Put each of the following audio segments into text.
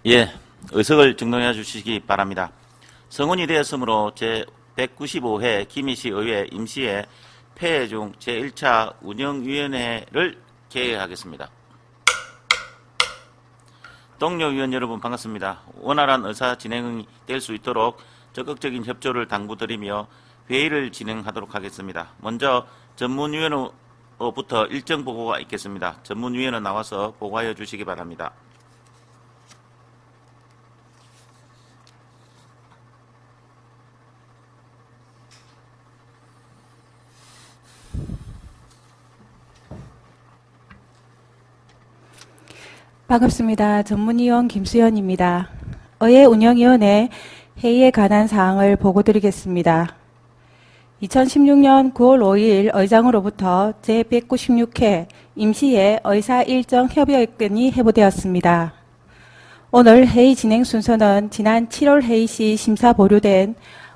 예, 의석을 증명해 주시기 바랍니다. 성원이 되었으므로 제195회 김희시 의회 임시회 폐회 중 제1차 운영위원회를 개회하겠습니다. 동료 위원 여러분 반갑습니다. 원활한 의사 진행이 될 수 있도록 적극적인 협조를 당부드리며 회의를 진행하도록 하겠습니다. 먼저 전문위원으로부터 일정 보고가 있겠습니다. 전문위원은 나와서 보고하여 주시기 바랍니다. 반갑습니다. 전문위원 김수연입니다. 의회 운영위원회 회의에 관한 사항을 보고드리겠습니다. 2016년 9월 5일 의장으로부터 제196회 임시회 의사 일정 협의의견이 회부되었습니다. 오늘 회의 진행 순서는 지난 7월 회의 시 심사 보류된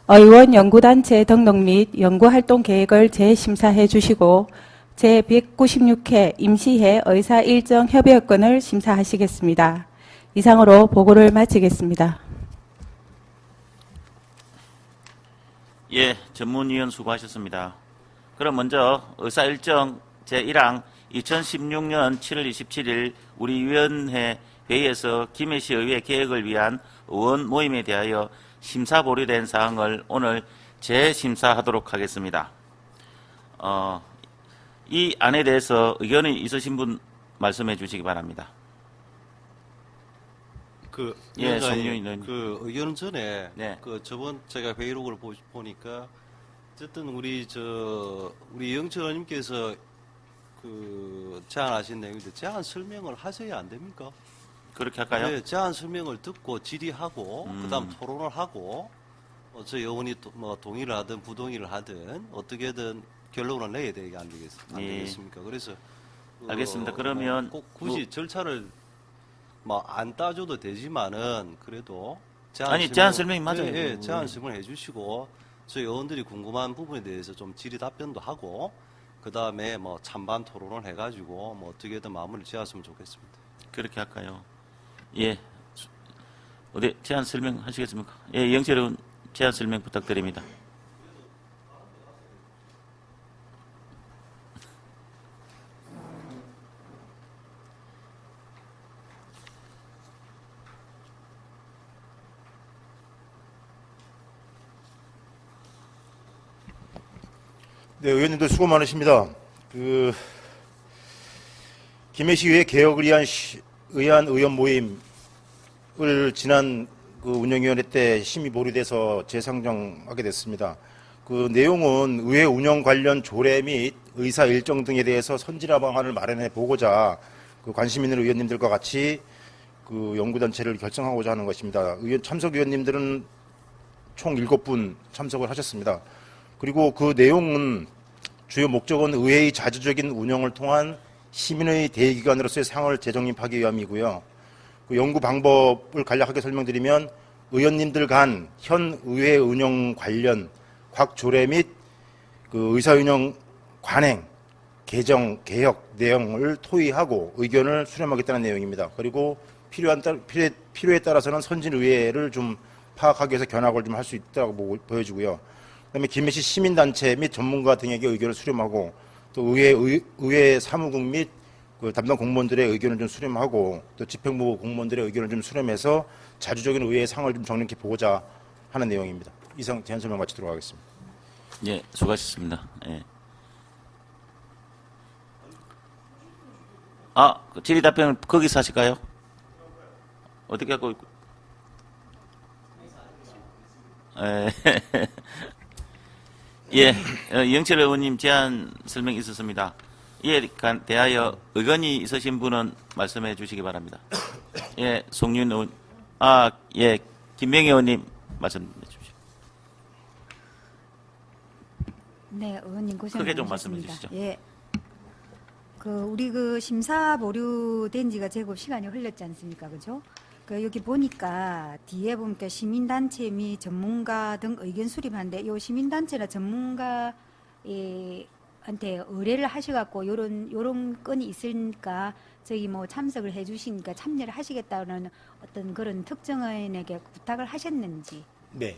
의원 연구단체 등록 및 연구활동 계획을 재심사해 주시고 제196회 임시회 의사 일정 협의의견을 심사하시겠습니다. 이상으로 보고를 마치겠습니다. 예, 전문위원 수고하셨습니다. 그럼 먼저 의사 일정 제1항 2016년 7월 27일 우리 위원회 회의에서 김해시 의회 개혁을 위한 의원 모임에 대하여 심사 보류된 사항을 오늘 재심사하도록 하겠습니다. 이 안에 대해서 의견이 있으신 분 말씀해 주시기 바랍니다. 예, 송윤 그 의견 전에 네. 저번 제가 회의록을 보니까 어쨌든 우리 영철 의원님께서 제안하신 내용인데 제안 설명을 하셔야 안 됩니까? 그렇게 할까요? 네, 제안 설명을 듣고 질의하고 그다음 토론을 하고 저희 의원이 동의를 하든 부동의를 하든 어떻게든 결론을 내야 되게 안 되겠습니까? 그래서 알겠습니다. 그러면 꼭 굳이 절차를 안 따줘도 되지만은 그래도 제안 설명이 맞아요. 예, 제안 설명을 해주시고 저희 의원들이 궁금한 부분에 대해서 좀 질의 답변도 하고 그 다음에 찬반 토론을 해가지고 어떻게든 마무리를 지었으면 좋겠습니다. 그렇게 할까요? 예, 어디 제안 설명 하시겠습니까? 예, 영철 의원 제안 설명 부탁드립니다. 네, 의원님들 수고 많으십니다. 김해시의회 개혁을 위한 의원 모임을 지난 운영위원회 때 심의 보류돼서 재상정하게 됐습니다. 그 내용은 의회 운영 관련 조례 및 의사 일정 등에 대해서 선진화 방안을 마련해 보고자 관심 있는 의원님들과 같이 연구단체를 결성하고자 하는 것입니다. 참석 의원님들은 총 7분 참석을 하셨습니다. 그리고 그 내용은 주요 목적은 의회의 자주적인 운영을 통한 시민의 대의기관으로서의 상을 재정립하기 위함이고요. 연구 방법을 간략하게 설명드리면 의원님들 간 현 의회 운영 관련 각 조례 및 의사운영 관행, 개정, 개혁 내용을 토의하고 의견을 수렴하겠다는 내용입니다. 그리고 필요에 따라서는 선진의회를 좀 파악하기 위해서 견학을 좀 할 수 있다고 보여지고요. 그다음에 김해시 시민단체 및 전문가 등에게 의견을 수렴하고 또 의회 사무국 및 담당 공무원들의 의견을 좀 수렴하고 또 집행부 공무원들의 의견을 좀 수렴해서 자주적인 의회의 상을 좀 정립해 보고자 하는 내용입니다. 이상 제안 설명 마치도록 하겠습니다. 예, 수고하셨습니다. 예. 질의 답변을 거기서 하실까요? 어떻게 하고 있고? 예, 영철 의원님 제안 설명 있었습니다. 이에 대하여 의견이 있으신 분은 말씀해 주시기 바랍니다. 예, 송윤 의원, 예, 김명희 의원님 말씀해 주십시오. 네, 의원님 고생 크게 좀 많으셨습니다. 말씀해 주시죠. 예, 우리 심사 보류된 지가 제법 시간이 흘렀지 않습니까, 그죠? 여기 보니까 뒤에 보니까 시민단체 및 전문가 등 의견 수립하는데 이 시민단체나 전문가의 한테 의뢰를 하셔갖고 요런 건이 있으니까 저기 뭐 참석을 해주시니까 참여를 하시겠다는 어떤 그런 특정인에게 부탁을 하셨는지 네.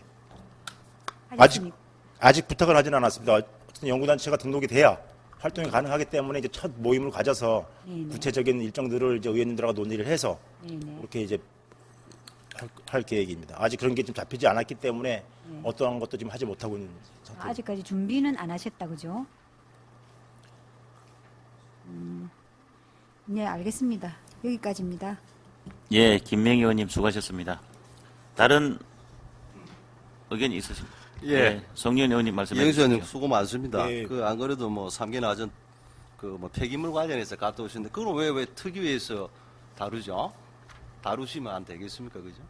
하셨습니까? 아직 부탁을 하진 않았습니다. 어쨌든 연구단체가 등록이 돼야 활동이 가능하기 때문에 이제 첫 모임을 가져서 네네. 구체적인 일정들을 이제 의원님들하고 논의를 해서 네네. 그렇게 이제 할 계획입니다. 아직 그런 게 좀 잡히지 않았기 때문에 네. 어떠한 것도 지금 하지 못하고 있는 상태입니다. 아직까지 준비는 안 하셨다 그죠? 네, 알겠습니다. 여기까지입니다. 예, 김명희 의원님 수고하셨습니다. 다른 의견이 있으십니까? 예. 송기현 의원님 말씀해 이영수 의원님 주시죠. 수고 많습니다. 네. 그 안 그래도 뭐 3개 나전 그 뭐 폐기물 관련해서 갔다 오셨는데 그걸 왜 특위에서 다루죠? 다루시면 안 되겠습니까, 그죠?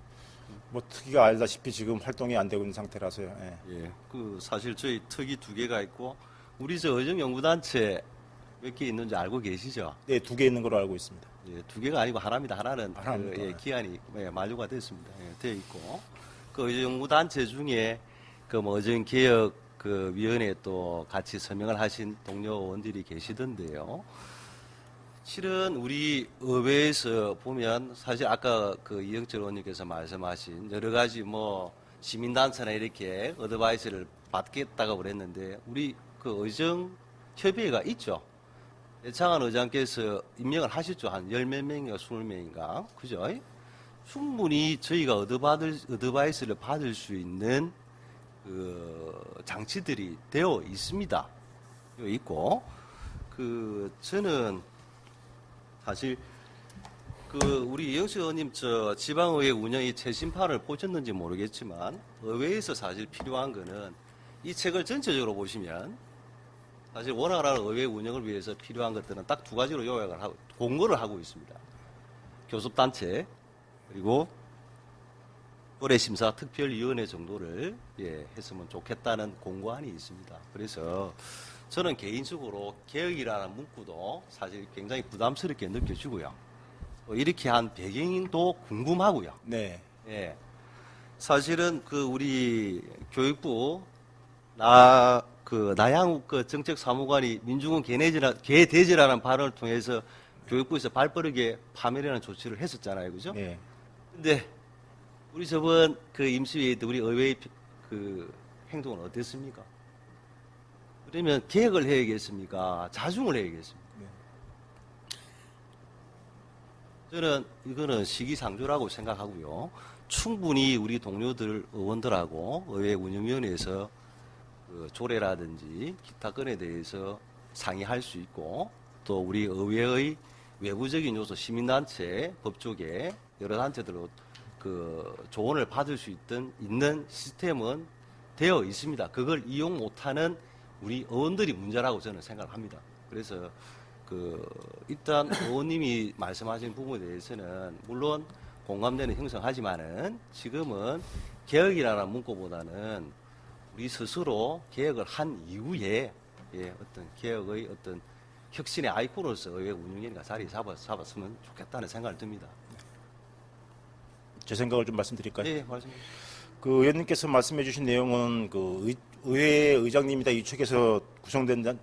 뭐 특위가 알다시피 지금 활동이 안 되고 있는 상태라서요. 예. 예. 그 사실 저희 특위 2개가 있고 우리 저 의정연구단체 몇 개 있는지 알고 계시죠? 네, 2개 있는 걸로 알고 있습니다. 예, 2개가 아니고 하나입니다. 하나는 하나입니까? 그, 예, 기한이 만료가 됐습니다. 예, 되어 있고 그 의정연구단체 중에 그 뭐 의정개혁 그 위원회에 또 같이 서명을 하신 동료 의원들이 계시던데요. 실은 우리 의회에서 보면 사실 아까 그 이영철 의원님께서 말씀하신 여러 가지 뭐 시민단체나 이렇게 어드바이스를 받겠다고 그랬는데 우리 그 의정협의회가 있죠. 예창한 의장께서 임명을 하셨죠. 한 10몇 명인가 20명인가. 그죠? 충분히 저희가 어드바이스를 받을 수 있는 그 장치들이 되어 있습니다. 되어 있고, 그, 저는 사실 그 우리 이영수 의원님 저 지방의회 운영이 최신판을 보셨는지 모르겠지만 의회에서 사실 필요한 거는 이 책을 전체적으로 보시면 사실 원활한 의회 운영을 위해서 필요한 것들은 딱 2가지로 요약을 하고 공고를 하고 있습니다. 교섭단체 그리고 거래심사 특별위원회 정도를 했으면 좋겠다는 공고안이 있습니다. 그래서 저는 개인적으로 개혁이라는 문구도 사실 굉장히 부담스럽게 느껴지고요. 이렇게 한 배경도 궁금하고요. 네. 예. 사실은 그 우리 교육부 나양욱 그 정책사무관이 민중은 개대지라는 발언을 통해서 교육부에서 발빠르게 파면이라는 조치를 했었잖아요, 그죠? 네. 근데 우리 저번 그 임시회의 때 우리 의회의 그 행동은 어땠습니까? 그러면 개혁을 해야겠습니까? 자중을 해야겠습니까? 저는 이거는 시기상조라고 생각하고요. 충분히 우리 동료들 의원들하고 의회 운영위원회에서 그 조례라든지 기타 건에 대해서 상의할 수 있고 또 우리 의회의 외부적인 요소 시민단체, 법조계 여러 단체들로 그 조언을 받을 수 있는 시스템은 되어 있습니다. 그걸 이용 못하는 우리 의원들이 문제라고 저는 생각합니다. 그래서 그 일단 의원님이 말씀하신 부분에 대해서는 물론 공감대는 형성하지만은 지금은 개혁이라는 문구보다는 우리 스스로 개혁을 한 이후에 어떤 개혁의 어떤 혁신의 아이콘으로서 의회 운영위원회가 자리 잡았으면 좋겠다는 생각을 듭니다. 제 생각을 좀 말씀드릴까요? 네, 말씀해 주세요. 그 의원님께서 말씀해 주신 내용은 그 의회 의장님이다 이 측에서 구성된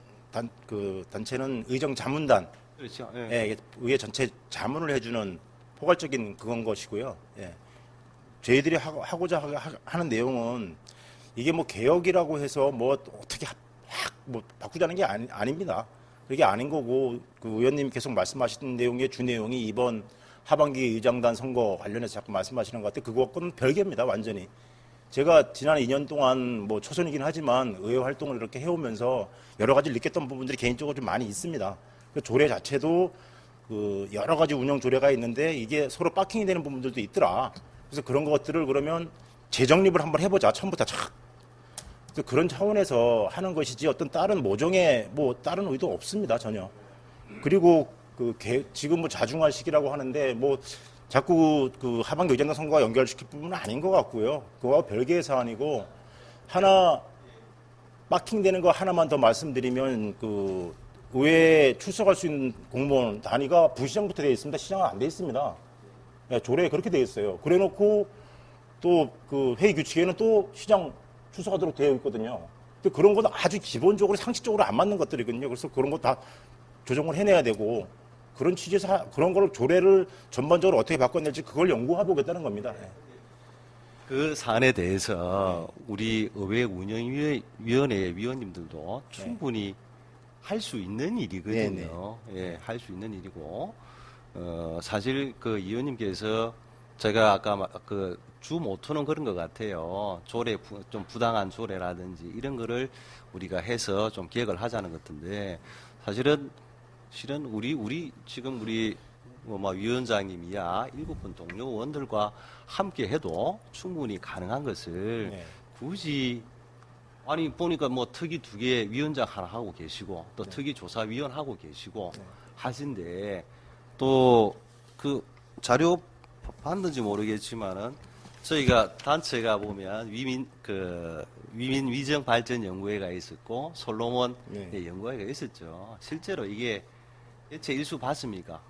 단체는 의정 자문단, 그렇죠. 의회 전체 자문을 해주는 포괄적인 그건 것이고요. 예. 저희들이 하고자 하는 내용은 이게 뭐 개혁이라고 해서 뭐 어떻게 뭐 바꾸자는 게 아닙니다. 그게 아닌 거고 그 의원님 계속 말씀하시는 내용의 주 내용이 이번 하반기 의장단 선거 관련해서 자꾸 말씀하시는 것 같아요. 그거하고는 별개입니다, 완전히. 제가 지난 2년 동안 뭐 초선이긴 하지만 의회 활동을 이렇게 해오면서 여러 가지 느꼈던 부분들이 개인적으로 좀 많이 있습니다. 그 조례 자체도 그 여러 가지 운영 조례가 있는데 이게 서로 박킹이 되는 부분들도 있더라. 그래서 그런 것들을 그러면 재정립을 한번 해보자, 처음부터 착. 그런 차원에서 하는 것이지 어떤 다른 모종의 뭐 다른 의도 없습니다, 전혀. 그리고 지금 뭐 자중할 시기라고 하는데 뭐 자꾸 그 하반기 의장단 선거와 연결시킬 부분은 아닌 것 같고요. 그거와 별개의 사안이고 하나 박킹되는 거 하나만 더 말씀드리면 그 의회에 출석할 수 있는 공무원 단위가 부시장부터 되어 있습니다. 시장은 안 되어 있습니다. 네, 조례에 그렇게 되어 있어요. 그래놓고 또 그 회의 규칙에는 또 시장 출석하도록 되어 있거든요. 근데 그런 건 아주 기본적으로 상식적으로 안 맞는 것들이거든요. 그래서 그런 거 다 조정을 해내야 되고 그런 취지에서 그런 걸 조례를 전반적으로 어떻게 바꿔낼지 그걸 연구해 보겠다는 겁니다. 예. 그 사안에 대해서 우리 의회 운영위원회 위원님들도 충분히 할 수 있는 일이거든요. 예, 할 수 있는 일이고, 사실 그 위원님께서 제가 아까 그 주 모토는 그런 것 같아요. 조례, 좀 부당한 조례라든지 이런 거를 우리가 해서 좀 개혁을 하자는 것 같은데, 실은 우리 지금 우리 위원장님이야 7분 동료 의원들과 함께 해도 충분히 가능한 것을 네. 굳이 아니 보니까 뭐 특위 2개 위원장 하나 하고 계시고 또 특위 조사위원 하고 계시고 하신데 또 그 자료 봤는지 모르겠지만은 저희가 단체가 보면 위민 위정 발전 연구회가 있었고 솔로몬 네. 연구회가 있었죠. 실제로 이게 대체 일수 봤습니까?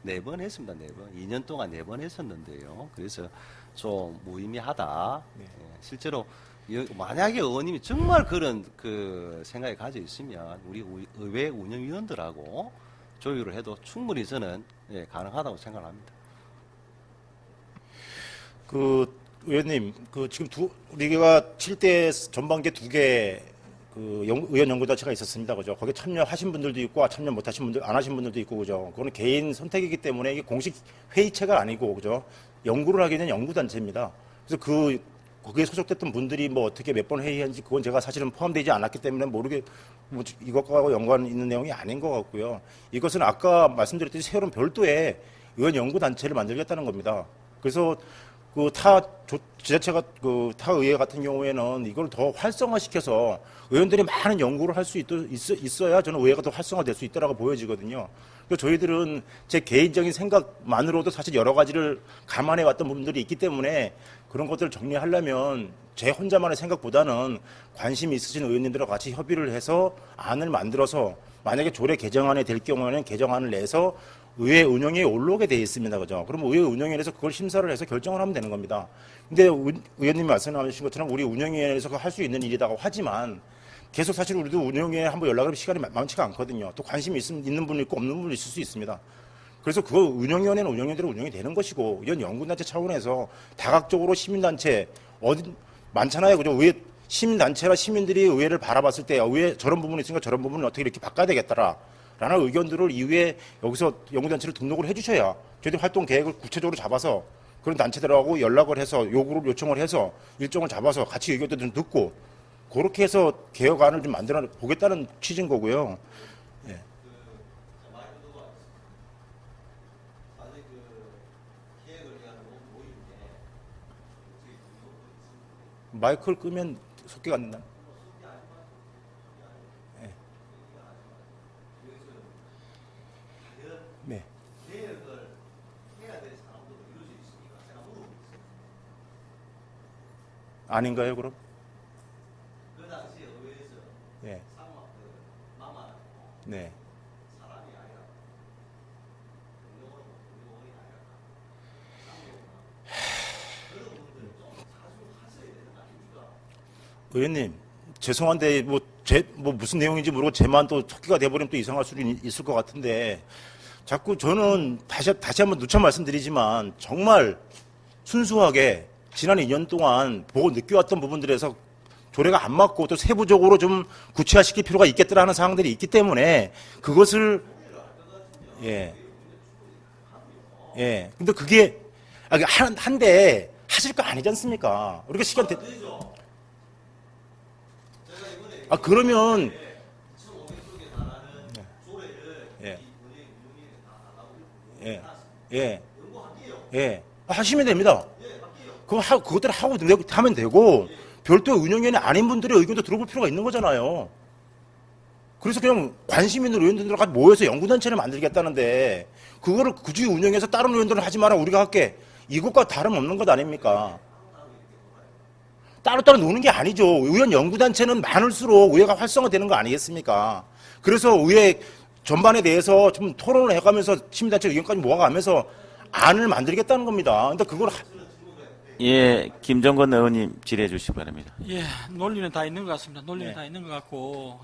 4번 했습니다. 4번. 2년 동안 4번 했었는데요. 그래서 좀 무의미하다. 네. 예, 실제로 만약에 의원님이 정말 그런 그 생각이 가져 있으면 우리 의회 운영위원들하고 조율을 해도 충분히 저는 가능하다고 생각합니다. 의원님, 지금 우리가 7대 전반기 2개 의원 연구단체가 있었습니다. 그죠? 거기에 참여하신 분들도 있고, 참여 못하신 분들, 안 하신 분들도 있고, 그죠? 그거는 개인 선택이기 때문에 이게 공식 회의체가 아니고, 그죠? 연구를 하게 된 연구단체입니다. 그래서 거기에 소속됐던 분들이 뭐 어떻게 몇 번 회의한지 그건 제가 사실은 포함되지 않았기 때문에 이것과 연관 있는 내용이 아닌 것 같고요. 이것은 아까 말씀드렸듯이 새로운 별도의 의원 연구단체를 만들겠다는 겁니다. 그래서 지자체가 타 의회 같은 경우에는 이걸 더 활성화시켜서 의원들이 많은 연구를 할 수 있어야 저는 의회가 더 활성화될 수 있다라고 보여지거든요. 그래서 저희들은 제 개인적인 생각만으로도 사실 여러 가지를 감안해 왔던 부분들이 있기 때문에 그런 것들을 정리하려면 제 혼자만의 생각보다는 관심이 있으신 의원님들과 같이 협의를 해서 안을 만들어서 만약에 조례 개정안이 될 경우에는 개정안을 내서 의회 운영에 올라오게 되어 있습니다. 그죠? 그럼 의회 운영위원회에서 그걸 심사를 해서 결정을 하면 되는 겁니다. 근데 의원님이 말씀하신 것처럼 우리 운영위원회에서 할 수 있는 일이라고 하지만 계속 사실 우리도 운영위원회 한번 연락을 하면 시간이 많지가 않거든요. 또 관심이 있는 분이 있고 없는 분이 있을 수 있습니다. 그래서 그거 운영위원회는 운영위원회대로 운영이 되는 것이고 이런 연구단체 차원에서 다각적으로 시민단체 많잖아요. 그죠? 의회 시민단체나 시민들이 의회를 바라봤을 때 의회 저런 부분이 있으니까 저런 부분을 어떻게 이렇게 바꿔야 되겠더라. 라는 의견들을 이후에 여기서 연구단체를 등록을 해주셔야 저희들 활동 계획을 구체적으로 잡아서 그런 단체들하고 연락을 해서 요청을 해서 일정을 잡아서 같이 의견도 좀 듣고 그렇게 해서 개혁안을 좀 만들어 보겠다는 취지인 거고요. 예. 마이크를 끄면 속기가 안 된다. 네. 아닌가요, 그럼? 그 당시에 의회에서 네. 네. 의원님, 죄송한데 무슨 내용인지 모르고 제만 또 척기가 돼버리면 또 이상할 수도 있을 것 같은데 자꾸 저는 다시 한번 누차 말씀드리지만 정말 순수하게 지난 2년 동안 보고 느껴왔던 부분들에서 조례가 안 맞고 또 세부적으로 좀 구체화시킬 필요가 있겠더라 하는 사항들이 있기 때문에 그것을 근데 그게 한데 하실 거 아니지 않습니까? 우리가 시간 그러면 하시면 됩니다. 그것대로 하면 되고 별도 운영위원회 아닌 분들의 의견도 들어볼 필요가 있는 거잖아요. 그래서 그냥 관심 있는 의원들과 모여서 연구단체를 만들겠다는데 그거를 굳이 운영해서 다른 의원들은 하지 마라 우리가 할게. 이것과 다름없는 것 아닙니까? 따로따로 노는 게 아니죠. 의원 연구단체는 많을수록 의회가 활성화되는 거 아니겠습니까? 그래서 의회 전반에 대해서 좀 토론을 해가면서 시민단체 의견까지 모아가면서 안을 만들겠다는 겁니다. 근데 그걸 예, 김정건 의원님 질의해 주시기 바랍니다. 예, 논리는 다 있는 것 같습니다. 논리는 네. 다 있는 것 같고,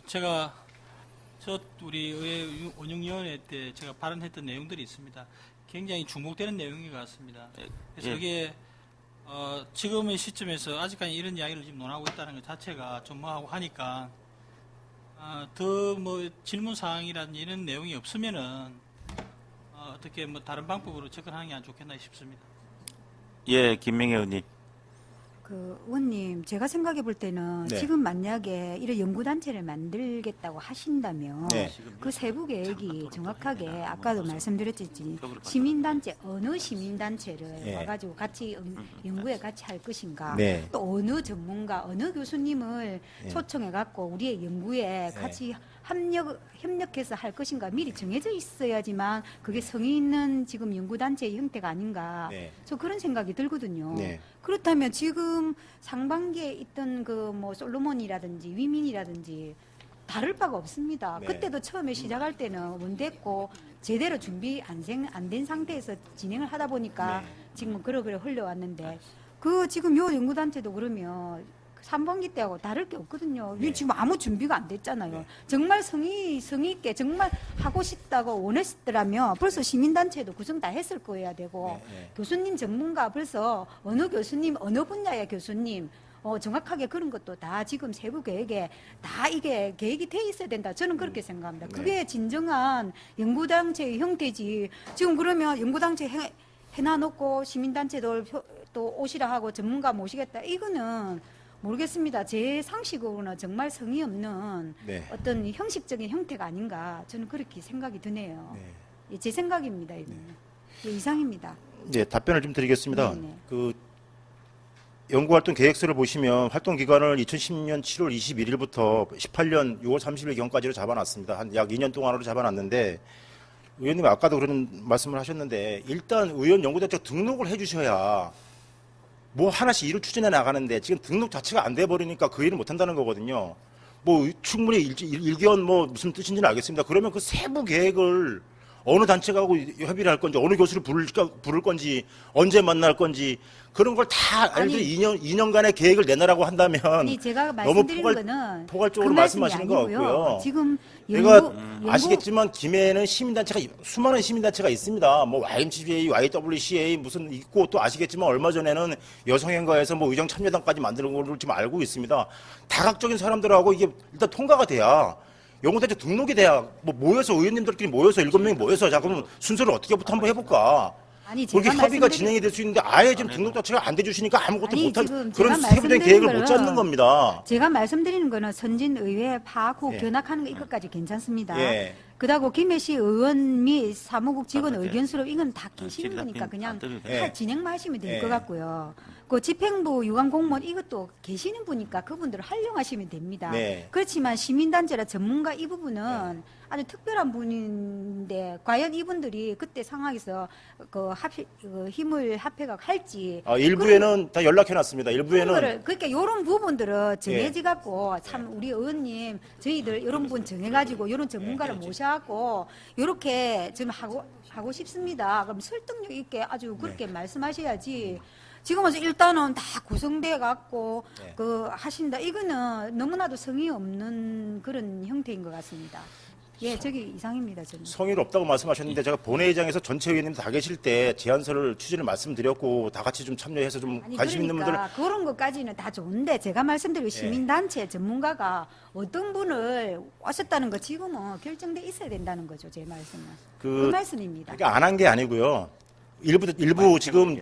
우리 의회 운영위원회 때 제가 발언했던 내용들이 있습니다. 굉장히 주목되는 내용인 것 같습니다. 그래서 예. 이게, 지금의 시점에서 아직까지 이런 이야기를 지금 논하고 있다는 것 자체가 좀 뭐하고 하니까, 더 뭐 질문 사항이라든지 이런 내용이 없으면은, 어떻게 뭐 다른 방법으로 접근하는 게 안 좋겠나 싶습니다. 예, 김명애 의원님. 그 의원님, 제가 생각해 볼 때는 네. 지금 만약에 이런 연구단체를 만들겠다고 하신다면 네. 그 세부 계획이 정확하게 아까도 말씀드렸듯이 시민단체 어느 시민단체를 네. 와가지고 같이 연구에 같이 할 것인가, 네. 또 어느 전문가 어느 교수님을 네. 초청해 갖고 우리의 연구에 같이 협력해서 할 것인가 미리 정해져 있어야지만 그게 성의 있는 지금 연구단체의 형태가 아닌가, 네. 저 그런 생각이 들거든요. 네. 그렇다면 지금 상반기에 있던 그 뭐 솔로몬이라든지 위민이라든지 다를 바가 없습니다. 네. 그때도 처음에 시작할 때는 원됐고 제대로 준비 안 된 상태에서 진행을 하다 보니까 네. 지금은 그러그래 흘러왔는데 그 지금 요 연구단체도 그러면 3분기 때하고 다를 게 없거든요. 네. 지금 아무 준비가 안 됐잖아요. 네. 정말 성의 있게 정말 하고 싶다고 원했더라면 벌써 시민단체도 구성 다 했을 거여야 되고 네, 네. 교수님 전문가 벌써 어느 교수님 어느 분야의 교수님 정확하게 그런 것도 다 지금 세부 계획에 다 이게 계획이 돼 있어야 된다. 저는 그렇게 생각합니다. 네. 그게 진정한 연구단체의 형태지. 지금 그러면 연구단체 해놔놓고 시민단체들 또 오시라 하고 전문가 모시겠다. 이거는 모르겠습니다. 제 상식으로는 정말 성의 없는 네. 어떤 형식적인 형태가 아닌가. 저는 그렇게 생각이 드네요. 네. 예, 제 생각입니다. 이거는. 예, 이상입니다. 네, 답변을 좀 드리겠습니다. 네네. 그 연구활동 계획서를 보시면 활동 기간을 2010년 7월 21일부터 18년 6월 30일경까지로 잡아놨습니다. 한 약 2년 동안으로 잡아놨는데 의원님 아까도 그런 말씀을 하셨는데 일단 의원 연구단체 등록을 해주셔야 뭐 하나씩 일을 추진해 나가는데 지금 등록 자체가 안 돼 버리니까 그 일을 못 한다는 거거든요. 뭐 충분히 일견 뭐 무슨 뜻인지는 알겠습니다. 그러면 그 세부 계획을 어느 단체하고 협의를 할 건지 어느 교수를 부를 건지 언제 만날 건지 그런 걸 다 아니, 알들 2년간의 계획을 내놔라고 한다면 아니 제가 너무 말씀드리는 거는 포괄적으로 그 말씀이 말씀하시는 것 아니고요. 같고요. 지금 제가 아시겠지만 김해에는 시민단체가 수많은 시민단체가 있습니다. 뭐 YMCA, YWCA 무슨 있고 또 아시겠지만 얼마 전에는 여성행가에서 뭐 의정 참여단까지 만드는 걸로 지금 알고 있습니다. 다각적인 사람들하고 이게 일단 통과가 돼야 연구단체 등록이 돼야 뭐 모여서 의원님들끼리 모여서 7명이 모여서 자 그러면 순서를 어떻게부터 한번 해볼까. 아니 그렇게 제가 협의가 말씀드린- 진행이 될 수 있는데 아예 지금 등록 자체가 안 돼주시니까 아무것도 아니, 못한 지금 그런 제가 세부적인 계획을 못 말씀드린 잡는 거는 겁니다. 제가 말씀드리는 거는 선진의회 파고 예. 견학하는 거 이것까지 괜찮습니다. 예. 그다고 김해시 의원 및 사무국 직원 네. 의견수로 이건 다 계시는 질의 거니까 답변 그냥 안 드려도 돼요. 다 진행만 하시면 될 예. 것 같고요. 그 집행부 유관 공무원 이것도 계시는 분이니까 그분들을 활용하시면 됩니다. 네. 그렇지만 시민단체라 전문가 이 부분은 아주 특별한 분인데 과연 이분들이 그때 상황에서 그 힘을 합해가 할지 일부에는 다 연락해놨습니다. 일부에는 그러니까 이런 부분들은 정해지 예. 갖고 참 우리 의원님 저희들 이런 분 정해가지고 이런 전문가를 모셔갖고 이렇게 좀 하고 싶습니다. 그럼 설득력 있게 아주 그렇게 말씀하셔야지. 지금 와서 일단은 다 구성돼 갖고 네. 그 하신다. 이거는 너무나도 성의 없는 그런 형태인 것 같습니다. 예, 저기 이상입니다. 저는. 성의는 없다고 말씀하셨는데 제가 본회의장에서 전체 의원님 다 계실 때 제안서를 추진을 말씀드렸고 다 같이 좀 참여해서 좀 아니 관심 있는 분들 그러니까 그런 것까지는 다 좋은데 제가 말씀드린 시민단체 전문가가 어떤 분을 오셨다는 거 지금은 결정돼 있어야 된다는 거죠. 제 말씀은 그 말씀입니다. 그러니까 안 한 게 아니고요. 일부 지금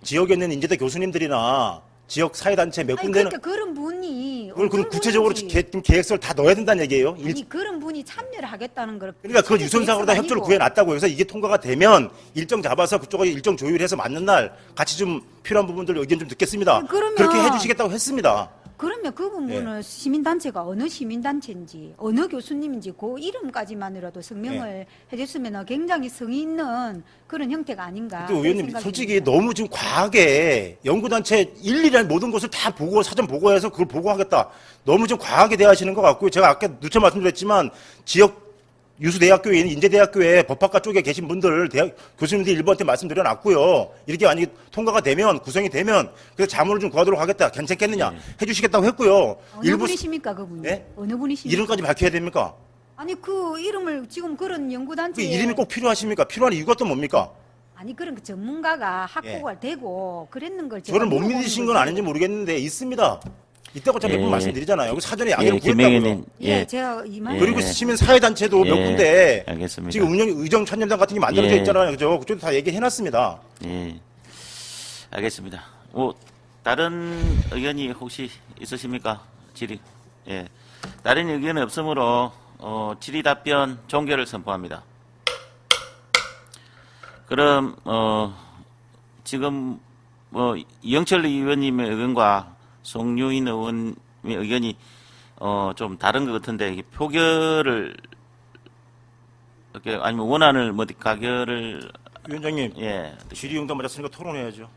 지역에 있는 인재대 교수님들이나 지역 사회단체 몇 아니 군데는 그러니까 그런 분이 그걸 그럼 어떤 구체적으로 분인지. 계획서를 다 넣어야 된다는 얘기예요. 아니 그런 분이 참여를 하겠다는 걸 그러니까 그걸 유선상으로 다 협조를 구해놨다고 해서 이게 통과가 되면 일정 잡아서 그쪽에 일정 조율해서 맞는 날 같이 좀 필요한 부분들 의견 좀 듣겠습니다. 아니, 그러면- 그렇게 해주시겠다고 했습니다. 그러면 그 부분은 시민단체가 어느 시민단체인지 어느 교수님인지 그 이름까지만이라도 성명을 해줬으면 굉장히 성의 있는 그런 형태가 아닌가. 또 의원님 그런 생각이 솔직히 듭니다. 너무 지금 과하게 연구단체 일일이 모든 것을 다 보고 사전 보고해서 그걸 보고하겠다. 너무 좀 과하게 대하시는 것 같고요. 제가 아까 누차 말씀드렸지만 지역 유수대학교에 있는 인제대학교에 법학과 쪽에 계신 분들 교수님들 일부한테 말씀드려놨고요. 이렇게 만약에 통과가 되면 구성이 되면 그래서 자문을 좀 구하도록 하겠다. 괜찮겠느냐 해주시겠다고 했고요. 어느 분이십니까 그분이? 네? 어느 분이십니까? 이름까지 밝혀야 됩니까? 아니 그 이름을 지금 그런 그 연구단체에 이름이 꼭 필요하십니까? 필요한 이유가 또 뭡니까? 아니 그런 그 전문가가 합고가 되고 그랬는 걸 제가 저를 못 물어보는 믿으신 건 거지. 아닌지 모르겠는데 있습니다. 이따가 제가 몇 번 예. 말씀드리잖아요. 여기 사전에 양해를 예, 김 구했다고요. 의원님, 예, 제가 이 말. 그리고 시민 사회단체도 몇 예, 군데 알겠습니다. 지금 의정 찬념단 같은 게 만들어져 예. 있잖아요. 그죠? 그쪽도 다 얘기해놨습니다. 예, 알겠습니다. 뭐 다른 의견이 혹시 있으십니까? 질의. 예, 다른 의견이 없으므로 질의 답변 종결을 선포합니다. 그럼 지금 이영철 의원님의 의견과 송유인 의원의 의견이 좀 다른 것 같은데 이게 표결을 이렇게 아니면 원안을 뭐 가결을 위원장님, 예 질의응답 맞았으니까 토론해야죠.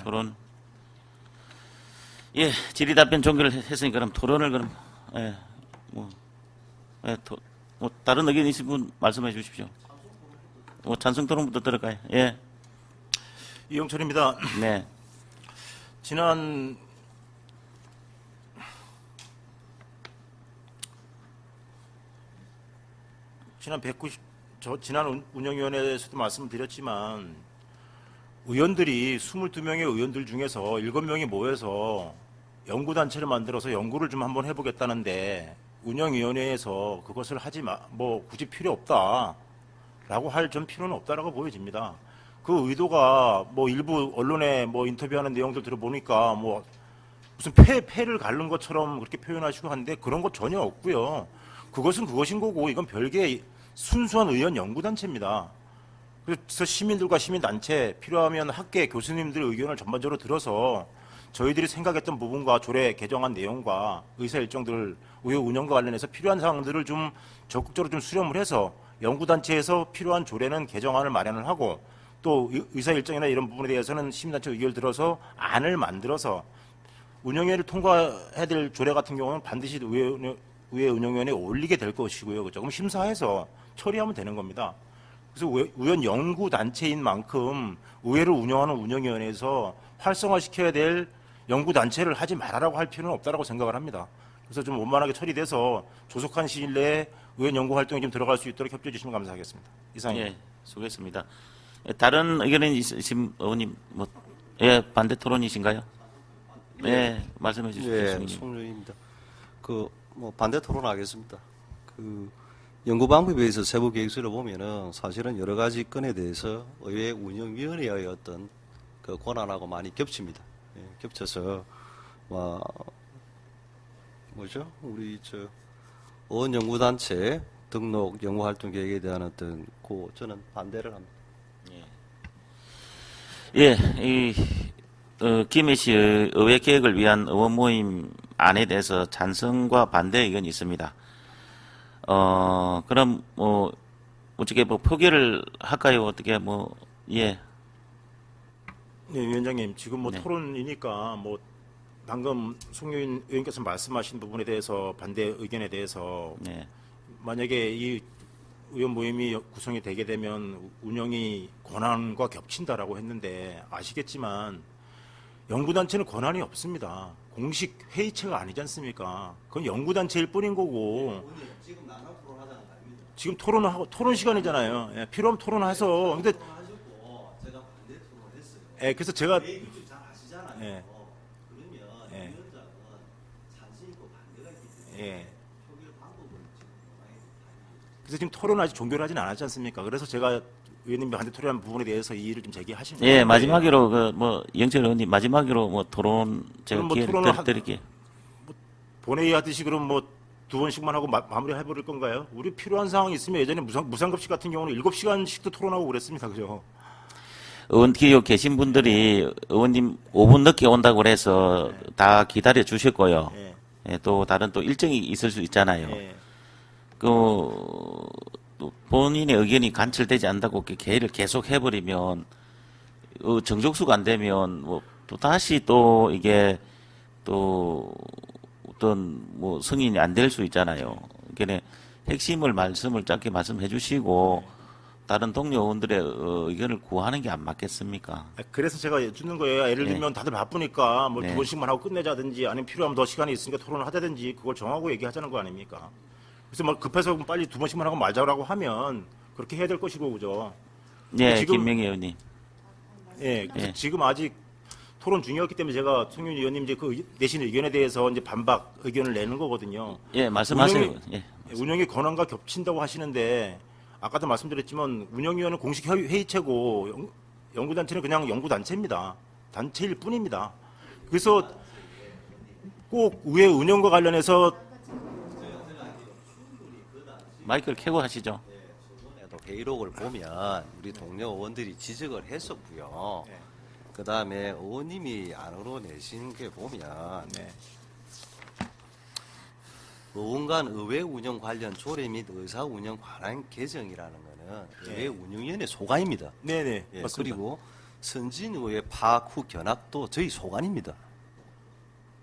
토론 예 질의 답변 종결을 했으니까 그럼 토론을 그럼 뭐 다른 의견 있으신 분 말씀해 주십시오. 뭐 찬성 토론부터 들을까요? 예, 이영철입니다. 네, 지난 지난 운영위원회에서도 말씀드렸지만 의원들이 22명의 의원들 중에서 7명이 모여서 연구단체를 만들어서 연구를 좀 한번 해보겠다는데 운영위원회에서 그것을 하지 굳이 필요 없다라고 할 좀 필요는 없다라고 보여집니다. 그 의도가 일부 언론에 인터뷰하는 내용들 들어보니까 무슨 폐를 가른 것처럼 그렇게 표현하시고 하는데 그런 거 전혀 없고요. 그것은 그것인 거고 이건 별개의 순수한 의원 연구단체입니다. 그래서 시민들과 시민단체 필요하면 학계 교수님들의 의견을 전반적으로 들어서 저희들이 생각했던 부분과 조례 개정안 내용과 의사 일정들 의회 운영과 관련해서 필요한 사항들을 좀 적극적으로 좀 수렴을 해서 연구단체에서 필요한 조례는 개정안을 마련을 하고 또 의사 일정이나 이런 부분에 대해서는 시민단체 의견을 들어서 안을 만들어서 운영위원회를 통과해야 될 조례 같은 경우는 반드시 의회 운영위원회에 올리게 될 것이고요. 그럼 심사해서 처리하면 되는 겁니다. 그래서 의원 연구단체인 만큼 의회를 운영하는 운영위원회에서 활성화시켜야 될 연구단체를 하지 말아라고 할 필요는 없다라고 생각을 합니다. 그래서 좀 원만하게 처리돼서 조속한 시일 내에 의원 연구 활동에 좀 들어갈 수 있도록 협조해 주시면 감사하겠습니다. 이상입니다. 예, 수고했습니다. 다른 의견이 있으신 의원님 반대 토론이신가요? 네, 말씀해 주십시오. 예, 송윤입니다. 반대 토론하겠습니다. 연구 방법에 대해서 세부 계획서를 보면은 사실은 여러 가지 건에 대해서 의회 운영위원회의 어떤 그 권한하고 많이 겹칩니다. 예, 겹쳐서 우리 의원 연구단체 등록 연구활동 계획에 대한 어떤 저는 반대를 합니다. 예, 김해 시 의회 계획을 위한 의원 모임 안에 대해서 찬성과 반대 의견이 있습니다. 그럼 어떻게 표결을 할까요? 어떻게 예. 네, 위원장님 지금 네. 토론이니까 방금 송유인 의원께서 말씀하신 부분에 대해서 반대 의견에 대해서 네. 만약에 이 의원 모임이 구성이 되게 되면 운영이 권한과 겹친다라고 했는데 아시겠지만 연구단체는 권한이 없습니다. 공식 회의체가 아니지 않습니까? 그건 연구단체일 뿐인 거고. 지금 나눠 토론하자는 거 아닙니다. 지금 토론 시간이잖아요. 예, 필요하면 토론해서. 근데 하셨고 제가 반대 토론했어요. 예, 그래서 제가 계획 잘 아시잖아요. 예. 그러면 예. 위원장은 자신 있고 반대가 있기 때문에 예. 표결 방법을 지금 원하게 그래서 지금 토론 아직 종결하지는 않았지 않습니까? 그래서 제가 의원님 반대 토론한 부분에 대해서 이의를 좀 제기하신 거예요. 예, 마지막으로 영철 의원님 마지막으로 토론 제가 그럼 기회를 토론을 드릴게요. 본회의 하듯이 그럼 2번씩만 하고 마무리 해버릴 건가요? 우리 필요한 상황이 있으면 예전에 무상급식 같은 경우는 7시간씩도 토론하고 그랬습니다. 그죠? 의원기호 계신 분들이 의원님 5분 늦게 온다고 해서 다 기다려 주실 거예요. 예. 예, 또 다른 또 일정이 있을 수 있잖아요. 예. 또 본인의 의견이 관철되지 않는다고 이렇게 개의를 계속 해버리면 정족수가 안 되면 또 다시 또 이게 또 어떤 승인이 안 될 수 있잖아요. 그러니까 핵심을 말씀을 짧게 말씀해 주시고 다른 동료 의원들의 의견을 구하는 게 안 맞겠습니까? 그래서 제가 여쭙는 거예요. 예를 들면 다들 바쁘니까 뭐 두 네. 번씩만 하고 끝내자든지 아니면 필요하면 더 시간이 있으니까 토론을 하자든지 그걸 정하고 얘기하자는 거 아닙니까? 그래서 뭐 급해서 빨리 두 번씩만 하고 말자라고 하면 그렇게 해야 될 것이고 그죠? 예, 지금- 김명희 의원님. 예, 그래서 예. 지금 아직 토론 중이었기 때문에 제가 송윤희 의원님 이제 그 내신 의견에 대해서 이제 반박 의견을 내는 거거든요. 예, 말씀하세요. 운영이- 예. 운영의 권한과 겹친다고 하시는데 아까도 말씀드렸지만 운영위원회는 공식 회의체고 연구단체는 그냥 연구단체입니다. 단체일 뿐입니다. 그래서 꼭 의회 운영과 관련해서 마이크를 켜고 하시죠. 이번에도 회의록을 보면 우리 동료 의원들이 지적을 했었고요. 그 다음에 의원님이 안으로 내신 게 보면 의원간 의회 운영 관련 조례 및 의사 운영 관한 개정이라는 거는 의회 운영위원회 소관입니다. 네네 예, 맞습니다. 그리고 선진의회 파악 후 견학도 저희 소관입니다.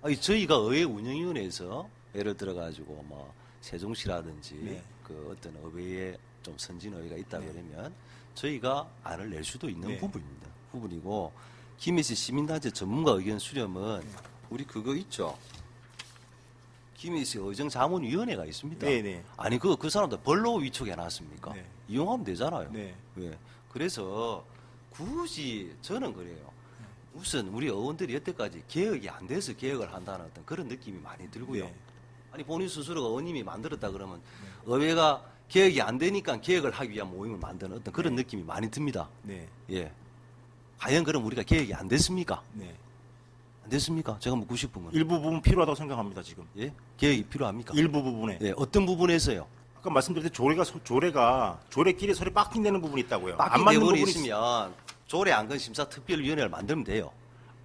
아니, 저희가 의회 운영위원회에서 예를 들어 가지고 뭐 세종시라든지 네. 그 어떤 의회에 좀 선진의회가 있다 그러면 저희가 안을 낼 수도 있는 네. 부분이고 김해시 시민단체 전문가 의견 수렴은 네. 우리 그거 있죠. 김해시 의정자문위원회가 있습니다. 네네. 아니 그 사람들 벌로 위촉해 놨습니까? 네. 이용하면 되잖아요. 네. 예. 그래서 굳이 저는 그래요. 우선 우리 의원들이 여태까지 개혁이 안 돼서 개혁을 한다는 어떤 그런 느낌이 많이 들고요. 네. 아니 본인 스스로가 의원님이 만들었다 그러면 의회가 개혁이 안 되니까 개혁을 하기 위한 모임을 만드는 어떤 그런 느낌이 많이 듭니다. 네. 예. 과연 그럼 우리가 개혁이 안 됐습니까? 네. 안 됐습니까? 제가 묻고 싶은 건. 일부 부분 필요하다고 생각합니다 지금. 예? 개혁이 필요합니까? 일부 부분에. 예. 어떤 부분에서요? 아까 말씀드렸듯이 조례끼리 서로 빡킹되는 부분이 있다고요. 안 바뀐 맞는 대본이 부분이 있으면 조례 안건 심사 특별위원회를 만들면 돼요.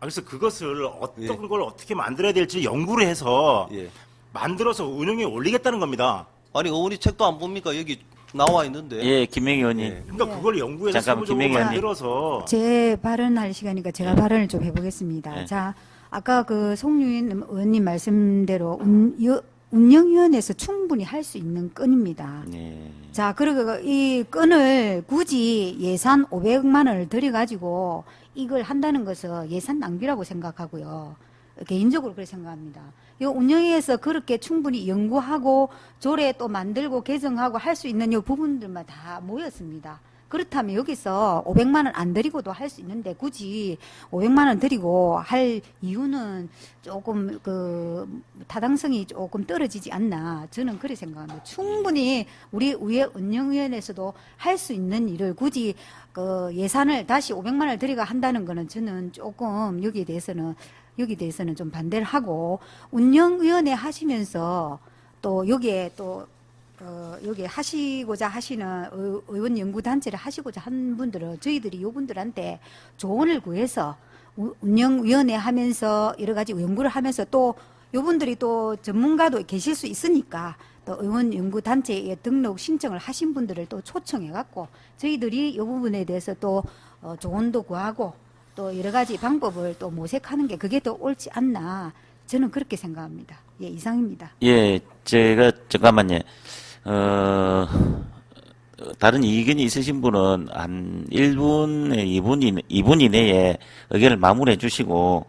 그래서 그것을 어떤 예. 걸 어떻게 만들어야 될지 연구를 해서 예. 만들어서 운영에 올리겠다는 겁니다. 아니 의원이 책도 안 봅니까? 여기 나와 있는데. 예, 김명희 의원님. 예. 그러니까 그걸 연구해서 잠깐만, 세부적으로 김명희 의원님. 만들어서 제 발언할 시간이니까 제가 발언을 좀 해보겠습니다. 네. 자, 아까 그 송유인 의원님 말씀대로 운영위원회에서 충분히 할 수 있는 건입니다. 예. 자, 그리고 이 건을 굳이 예산 500만 원을 들여가지고 이걸 한다는 것은 예산 낭비라고 생각하고요. 개인적으로 그렇게 생각합니다. 이 운영위에서 그렇게 충분히 연구하고 조례 또 만들고 개정하고 할 수 있는 이 부분들만 다 모였습니다. 그렇다면 여기서 500만 원 안 들이고도 할 수 있는데 굳이 500만 원 들이고 할 이유는 조금 그 타당성이 조금 떨어지지 않나 저는 그렇게 생각합니다. 충분히 우리 의회 운영위원회에서도 할 수 있는 일을 굳이 그 예산을 다시 500만 원을 들이가 한다는 거는 저는 조금 여기에 대해서는 좀 반대를 하고 운영위원회 하시면서 또 여기에 또 여기 하시고자 하시는 의원 연구단체를 하시고자 한 분들은 저희들이 요분들한테 조언을 구해서 운영위원회 하면서 여러 가지 연구를 하면서 또 요분들이 또 전문가도 계실 수 있으니까 또 의원 연구단체에 등록 신청을 하신 분들을 또 초청해갖고 저희들이 요 부분에 대해서 또 조언도 구하고 또 여러 가지 방법을 또 모색하는 게 그게 더 옳지 않나 저는 그렇게 생각합니다. 예, 이상입니다. 예, 제가 잠깐만요. 다른 이견이 있으신 분은 한 1분에 2분 이내에 의견을 마무리해 주시고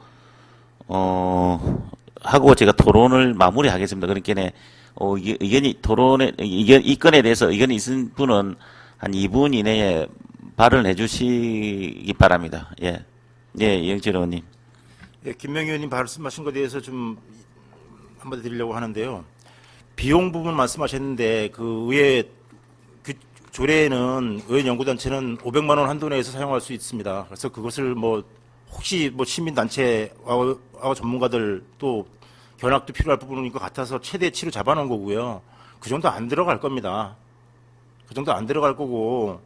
하고 제가 토론을 마무리하겠습니다. 그러니까 의견이 토론에 이 건에 대해서 의견이 있은 분은 한 2분 이내에 발언해 주시기 바랍니다. 예. 예, 영철 의원님. 예, 김명희 의원님 말씀하신 것에 대해서 좀 한마디 드리려고 하는데요. 비용 부분 말씀하셨는데 그 의회 그 조례에는 의원 연구단체는 500만 원 한도 내에서 사용할 수 있습니다. 그래서 그것을 뭐 혹시 뭐 시민단체와 전문가들 또 견학도 필요할 부분인 것 같아서 최대치로 잡아놓은 거고요. 그 정도 안 들어갈 겁니다. 그 정도 안 들어갈 거고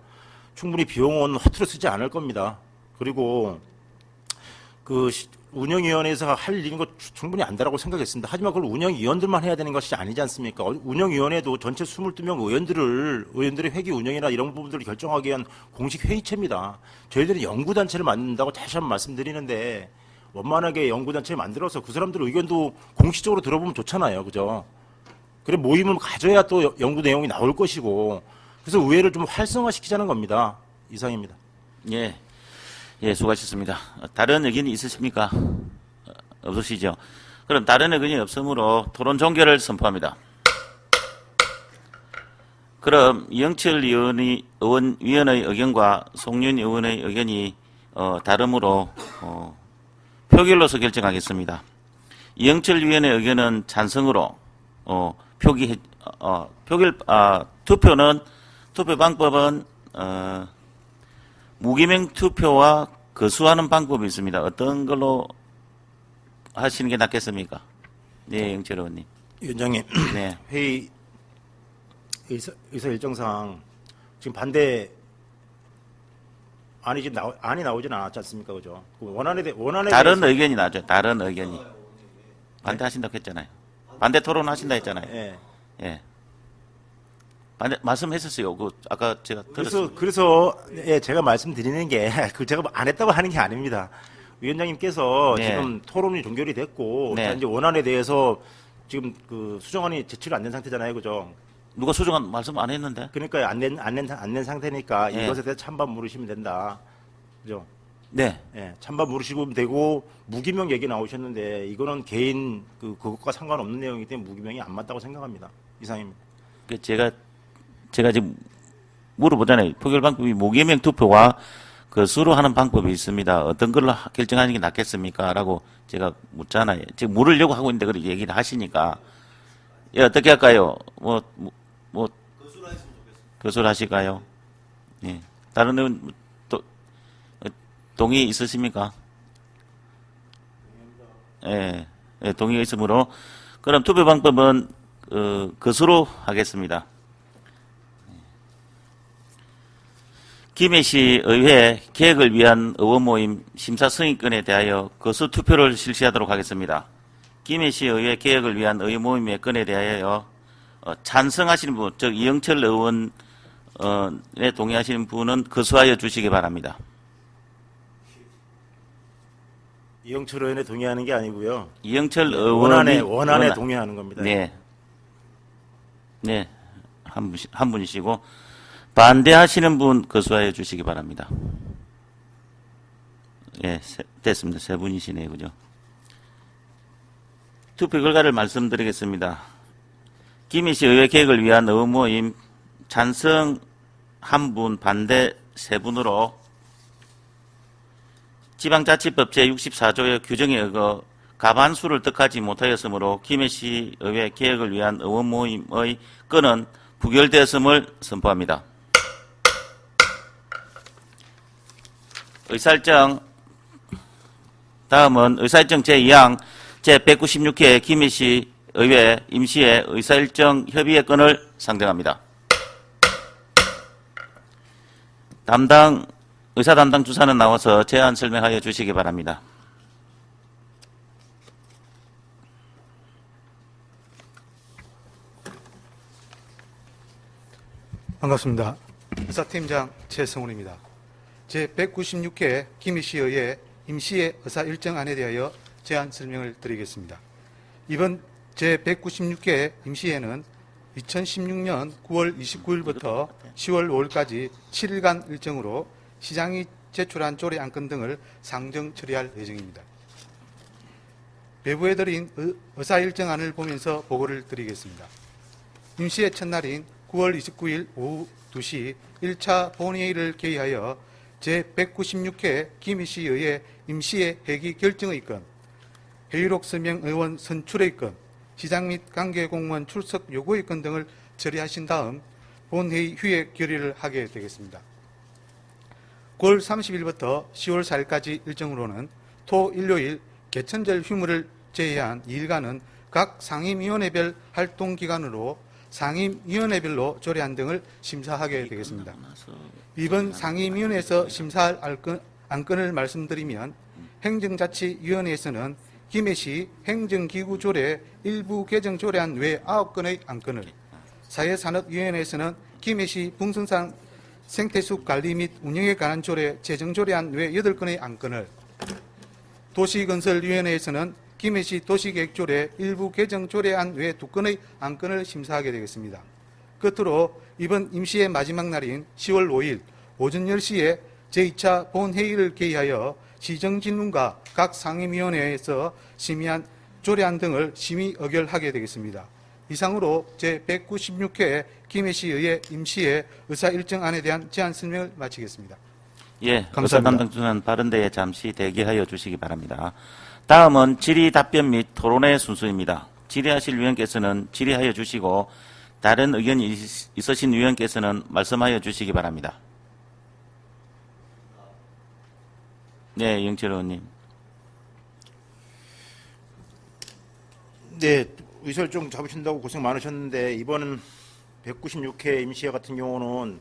충분히 비용은 허투루 쓰지 않을 겁니다. 그리고 그 운영위원회에서 할 일인 거 충분히 안다라고 생각했습니다. 하지만 그걸 운영위원들만 해야 되는 것이 아니지 않습니까? 운영위원회도 전체 22명 의원들의 회기 운영이나 이런 부분들을 결정하기 위한 공식 회의체입니다. 저희들은 연구단체를 만든다고 다시 한번 말씀드리는데 원만하게 연구단체를 만들어서 그 사람들 의견도 공식적으로 들어보면 좋잖아요. 그죠? 그래 모임을 가져야 또 연구 내용이 나올 것이고 그래서 의회를 좀 활성화시키자는 겁니다. 이상입니다. 예, 예, 수고하셨습니다. 다른 의견이 있으십니까? 없으시죠? 그럼 다른 의견이 없으므로 토론 종결을 선포합니다. 그럼 이영철 위원의 의견과 송윤 의원의 의견이 다름으로 표결로서 결정하겠습니다. 이영철 위원의 의견은 찬성으로 투표 방법은 무기명 투표와 거수하는 방법이 있습니다. 어떤 걸로 하시는 게 낫겠습니까? 네, 영철 의원님. 위원장님, 네. 회의 의사 일정상 지금 반대 안이 지금 안이 나오지는 않았지 않습니까, 그죠? 원안에 다른 대해서- 의견이 나죠. 다른 의견이. 반대하신다고 했잖아요. 반대 토론 하신다 했잖아요. 예. 예. 반대 말씀했었어요. 그 아까 제가 들었어요. 그래서 예, 제가 말씀드리는 게 그 제가 안 했다고 하는 게 아닙니다. 위원장님께서 네. 지금 토론이 종결이 됐고 네. 자, 이제 원안에 대해서 지금 그 수정안이 제출 안 된 상태잖아요, 그죠? 누가 수정한 말씀 안 했는데? 그러니까 안 낸 상태니까 네. 이것에 대해서 찬반 물으시면 된다, 그죠? 네. 예, 찬반 물으시고 되고 무기명 얘기 나오셨는데 이거는 개인 그것과 상관없는 내용이기 때문에 무기명이 안 맞다고 생각합니다. 이상입니다. 그 제가 지금 물어보잖아요. 표결 방법이 무기명 투표와 거수로 하는 방법이 있습니다. 어떤 걸로 결정하는 게 낫겠습니까? 라고 제가 묻잖아요. 지금 물으려고 하고 있는데 그렇게 얘기를 하시니까. 예, 어떻게 할까요? 거수를 하실까요? 예. 다른 의원 동의 있으십니까? 예, 예, 동의가 있으므로 그럼 투표 방법은 거수로 하겠습니다. 김해시 의회 개혁을 위한 의원 모임 심사 승인권에 대하여 거수 투표를 실시하도록 하겠습니다. 김해시 의회 개혁을 위한 의원 모임의 건에 대하여 찬성하시는 분, 즉 이영철 의원에 동의하시는 분은 거수하여 주시기 바랍니다. 이영철 의원에 동의하는 게 아니고요. 이영철 의원이 원안에 동의하는 겁니다. 네, 네, 한 분이시고 반대하시는 분 거수하여 주시기 바랍니다. 예, 됐습니다. 세 분이시네요, 그죠? 투표 결과를 말씀드리겠습니다. 김해시 의회 개혁을 위한 의원 모임 찬성 1분, 반대 3분으로 지방자치법 제64조의 규정에 의거 과반수를 득하지 못하였으므로 김해시 의회 개혁을 위한 의원 모임의 건은 부결되었음을 선포합니다. 의사일정, 다음은 의사일정 제2항 제196회 김해시 의회 임시회 의사일정 협의회 건을 상정합니다. 의사 담당 주사는 나와서 제안 설명하여 주시기 바랍니다. 반갑습니다. 의사팀장 최성훈입니다. 제196회 김해시의회 임시회 의사 일정안에 대하여 제안 설명을 드리겠습니다. 이번 제196회 임시회는 2016년 9월 29일부터 10월 5일까지 7일간 일정으로 시장이 제출한 조례 안건 등을 상정 처리할 예정입니다. 배부해 드린 의사 일정안을 보면서 보고를 드리겠습니다. 임시회 첫날인 9월 29일 오후 2시 1차 본회의를 개의하여 제196회 김해시의회 임시회 회기 결정의 건, 회의록 서명 의원 선출의 건, 시장 및 관계공무원 출석 요구의 건 등을 처리하신 다음 본회의 휴회 결의를 하게 되겠습니다. 9월 30일부터 10월 4일까지 일정으로는 토, 일요일 개천절 휴무를 제외한 2일간은 각 상임위원회별 활동기간으로 상임위원회별로 조례안 등을 심사하게 되겠습니다. 이번 상임위원회에서 심사할 안건을 말씀드리면 행정자치위원회에서는 김해시 행정기구조례 일부 개정 조례안 외 9건의 안건을, 사회산업위원회에서는 김해시 붕성산 생태숲 관리 및 운영에 관한 조례 제정 조례안 외 8건의 안건을, 도시건설위원회에서는 김해시 도시계획조례 일부 개정 조례안 외 2건의 안건을 심사하게 되겠습니다. 끝으로 이번 임시의 마지막 날인 10월 5일 오전 10시에 제2차 본회의를 개의하여 시정진문과 각 상임위원회에서 심의한 조례안 등을 심의 의결하게 되겠습니다. 이상으로 제196회 김해시의회 임시의 의사일정안에 대한 제안 설명을 마치겠습니다. 예, 감사합니다. 의사 담당 주사는 바른데에 잠시 대기하여 주시기 바랍니다. 다음은 질의 답변 및 토론의 순서입니다. 질의하실 위원께서는 질의하여 주시고 다른 의견이 있으신 위원께서는 말씀하여 주시기 바랍니다. 네, 영철 의원님. 네, 의설정 잡으신다고 고생 많으셨는데 이번 196회 임시회 같은 경우는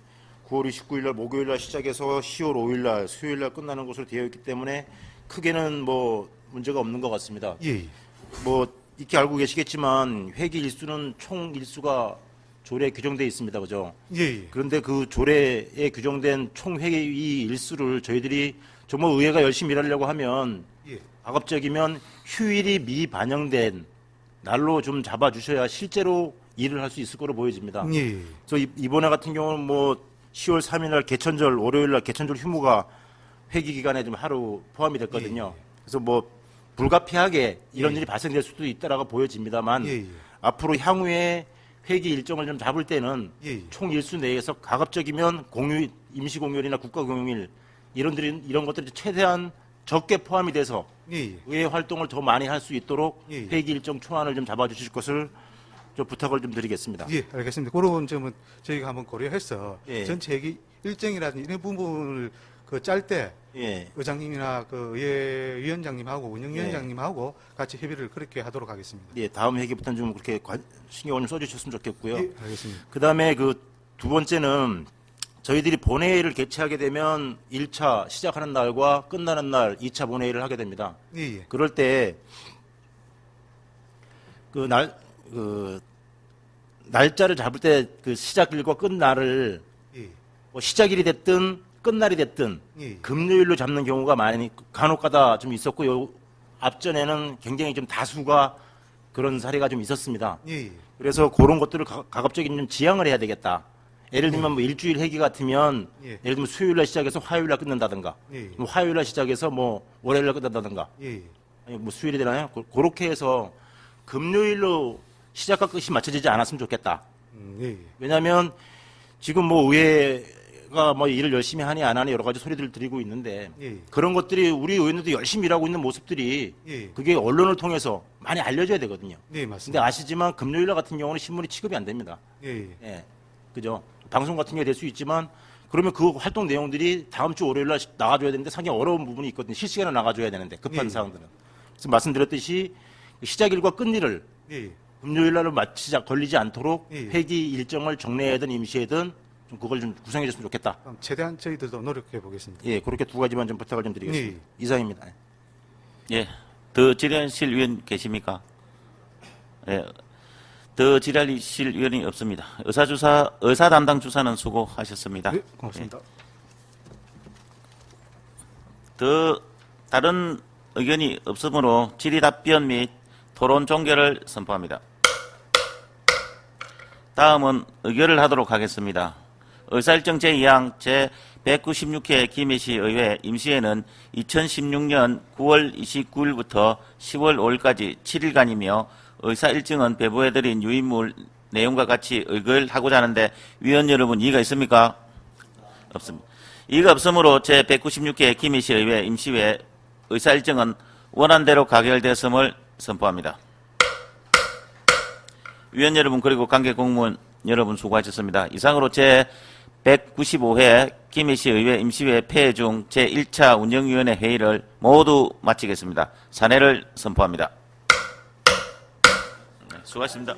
9월 29일 날 목요일 날 시작해서 10월 5일 날 수요일 날 끝나는 것으로 되어 있기 때문에 크게는 뭐 문제가 없는 것 같습니다. 예. 뭐 익히 알고 계시겠지만 회기 일수는 총 일수가 조례에 규정되어 있습니다. 그죠? 예. 그런데 그 조례에 규정된 총 회기 일수를 저희들이 정말 의회가 열심히 일하려고 하면 예. 가급적이면 휴일이 미반영된 날로 좀 잡아주셔야 실제로 일을 할 수 있을 거로 보여집니다. 예. 그래서 이번에 같은 경우는 뭐 10월 3일 날 개천절, 월요일 날 개천절 휴무가 회기 기간에 좀 하루 포함이 됐거든요. 그래서 뭐 불가피하게 이런 일이 발생될 수도 있다라고 보여집니다만 예. 앞으로 향후에 회기 일정을 좀 잡을 때는 예. 총 일수 내에서 가급적이면 공휴일, 임시공휴일이나 국가공휴일 이런 것들이 최대한 적게 포함이 돼서 예. 의회 활동을 더 많이 할 수 있도록 예. 회기 일정 초안을 좀 잡아주실 것을 좀 부탁을 좀 드리겠습니다. 예, 알겠습니다. 그런 점은 저희가 한번 고려해서 예. 전체 회기 일정이라든지 이런 부분을 그 짤 때 예. 의장님이나 그 위원장님하고 운영위원장님하고 같이 협의를 그렇게 하도록 하겠습니다. 예, 다음 회기부터는 좀 그렇게 신경을 좀 써주셨으면 좋겠고요. 예, 알겠습니다. 그 다음에 그 두 번째는 저희들이 본회의를 개최하게 되면 1차 시작하는 날과 끝나는 날 2차 본회의를 하게 됩니다. 예, 예. 그럴 때 날짜를 잡을 때 그 시작일과 끝날을 예, 뭐 시작일이 됐든 끝날이 됐든 예. 금요일로 잡는 경우가 많이 간혹가다 좀 있었고 요 앞전에는 굉장히 좀 다수가 그런 사례가 좀 있었습니다. 예, 예. 그래서 그런 것들을 가급적인 좀 지양을 해야 되겠다. 예를 들면 뭐 일주일 회기 같으면 예. 예를 들면 수요일 날 시작해서 화요일 날 끝난다든가 예. 뭐 화요일 날 시작해서 뭐 월요일 날 끝난다든가 예, 아니 뭐 수요일이 되나요? 그렇게 해서 금요일로 시작과 끝이 맞춰지지 않았으면 좋겠다. 예, 예. 왜냐하면 지금 뭐 의회가 뭐 일을 열심히 하니 안 하니 여러 가지 소리들을 드리고 있는데 예. 그런 것들이 우리 의원들도 열심히 일하고 있는 모습들이 예. 그게 언론을 통해서 많이 알려져야 되거든요. 네, 근데 맞습니다. 아시지만 금요일 날 같은 경우는 신문이 취급이 안 됩니다. 예, 예. 예, 그죠? 방송 같은 게 될 수 있지만 그러면 그 활동 내용들이 다음 주 월요일 날 나가줘야 되는데 상당히 어려운 부분이 있거든요. 실시간으로 나가줘야 되는데 급한 예. 사항들은. 그래서 말씀드렸듯이 시작일과 끝일을 예. 금요일 날로 걸리지 않도록 예. 회기 일정을 정례하든 임시하든 좀 그걸 좀 구성해 줬으면 좋겠다. 그럼 최대한 저희들도 노력해 보겠습니다. 예, 그렇게 두 가지만 좀 부탁을 좀 드리겠습니다. 예. 이상입니다. 예, 더 질의하실 위원 계십니까? 예, 더 질의하실 위원이 없습니다. 의사 담당 주사는 수고하셨습니다. 네, 고맙습니다. 더 다른 의견이 없으므로 질의 답변 및 토론 종결을 선포합니다. 다음은 의결을 하도록 하겠습니다. 의사일정 제2항 제196회 김해시 의회 임시회는 2016년 9월 29일부터 10월 5일까지 7일간이며 의사일정은 배부해드린 유인물 내용과 같이 의결하고자 하는데 위원 여러분 이의가 있습니까? 없습니다. 이의가 없으므로 제196회 김해시 의회 임시회 의사일정은 원안대로 가결되었음을 선포합니다. 위원 여러분 그리고 관계 공무원 여러분 수고하셨습니다. 이상으로 제195회 김해시 의회 임시회 폐회 중 제1차 운영위원회 회의를 모두 마치겠습니다. 사내를 선포합니다. 네, 수고하셨습니다.